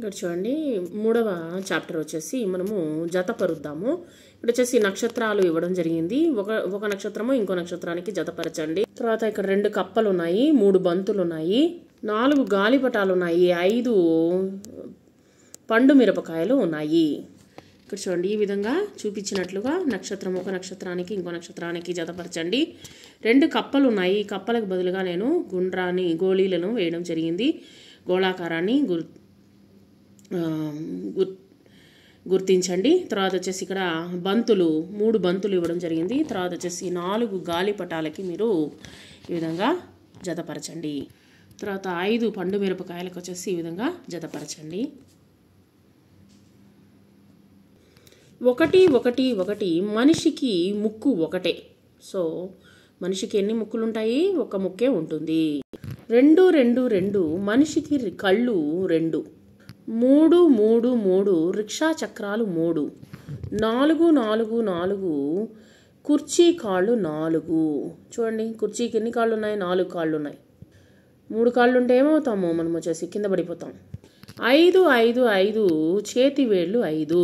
ఇక్కడ చూడండి మూడవ చాప్టర్ వచ్చేసి మనము జతపరుద్దాము. ఇక్కడ వచ్చేసి నక్షత్రాలు ఇవ్వడం జరిగింది. ఒక నక్షత్రము ఇంకో నక్షత్రానికి జతపరచండి. తర్వాత ఇక్కడ 2 కప్పలు ఉన్నాయి, 3 బంతులు ఉన్నాయి, 4 గాలిపటాలు ఉన్నాయి, 5 పండు మిరపకాయలు ఉన్నాయి. ఇక్కడ చూడండి ఈ విధంగా చూపించినట్లుగా నక్షత్రం ఒక నక్షత్రానికి ఇంకో నక్షత్రానికి జతపరచండి. 2 కప్పలు ఉన్నాయి. కప్పలకు బదులుగా నేను గోళీలను వేయడం జరిగింది. గోళాకారాన్ని గుర్తించండి. తర్వాత వచ్చేసి ఇక్కడ బంతులు 3 బంతులు ఇవ్వడం జరిగింది. తర్వాత వచ్చేసి 4 గాలిపటాలకి మీరు ఈ విధంగా జతపరచండి. తర్వాత 5 పండు మిరపకాయలకు వచ్చేసి ఈ విధంగా జతపరచండి. 1 1 1 మనిషికి ముక్కు ఒకటే. సో మనిషికి ఎన్ని ముక్కులు ఉంటాయి? ఒక ముక్కే ఉంటుంది. 2 2 2 మనిషికి కళ్ళు 2. 3 3 3 రిక్షా చక్రాలు 3. 4 4 4 కుర్చీ కాళ్ళు 4. చూడండి కుర్చీకి ఎన్ని కాళ్ళు ఉన్నాయి? 4 కాళ్ళు ఉన్నాయి. 3 కాళ్ళు ఉంటే ఏమవుతాము? మనం వచ్చేసి కింద పడిపోతాం. 5 5 5 చేతి వేళ్ళు 5.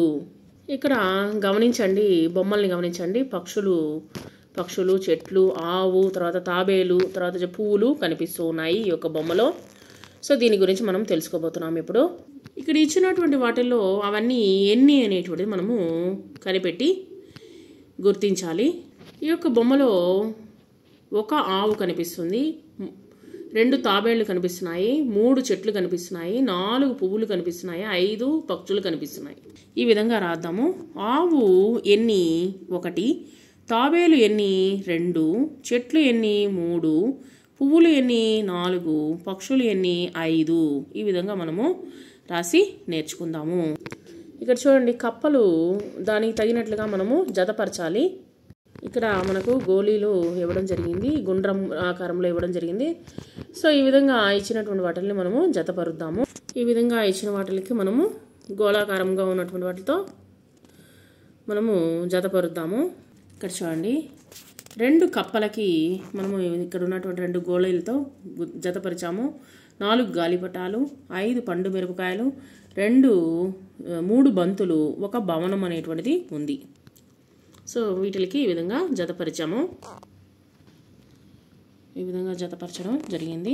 ఇక్కడ గమనించండి, బొమ్మల్ని గమనించండి. పక్షులు, చెట్లు, ఆవు, తర్వాత తాబేలు, తర్వాత పువ్వులు కనిపిస్తూ ఉన్నాయి ఈ యొక్క బొమ్మలో. సో దీని గురించి మనం తెలుసుకోబోతున్నాం ఇప్పుడు. ఇక్కడ ఇచ్చినటువంటి వాటిల్లో అవన్నీ ఎన్ని అనేటువంటిది మనము కనిపెట్టి గుర్తించాలి. ఈ యొక్క బొమ్మలో ఒక ఆవు కనిపిస్తుంది, 2 తాబేళ్లు కనిపిస్తున్నాయి, 3 చెట్లు కనిపిస్తున్నాయి, 4 పువ్వులు కనిపిస్తున్నాయి, 5 పక్షులు కనిపిస్తున్నాయి. ఈ విధంగా రాద్దాము. ఆవు ఎన్ని? 1, తాబేలు ఎన్ని? 2, చెట్లు ఎన్ని? 3, పువ్వులు ఎన్ని? 4, పక్షులు ఎన్ని? 5. ఈ విధంగా మనము రాసి నేర్చుకుందాము. ఇక్కడ చూడండి కప్పలు దానికి తగినట్లుగా మనము జతపరచాలి. ఇక్కడ మనకు గోళీలు ఇవ్వడం జరిగింది, గుండ్రం ఆకారంలో ఇవ్వడం జరిగింది. సో ఈ విధంగా ఇచ్చినటువంటి వాటిని మనము జతపరుద్దాము. ఈ విధంగా ఇచ్చిన వాటికి మనము గోళాకారంగా ఉన్నటువంటి వాటితో మనము జతపరుద్దాము. ఇక్కడ చూడండి 2 కప్పలకి మనము ఇక్కడ ఉన్నటువంటి 2 గోళీలతో జతపరిచాము. 4 గాలిపటాలు, 5 పండు మిరపకాయలు, 3 బంతులు, 1 భవనం అనేటువంటిది ఉంది. సో వీటికి ఈ విధంగా జతపరిచాము. ఈ విధంగా జతపరచడం జరిగింది.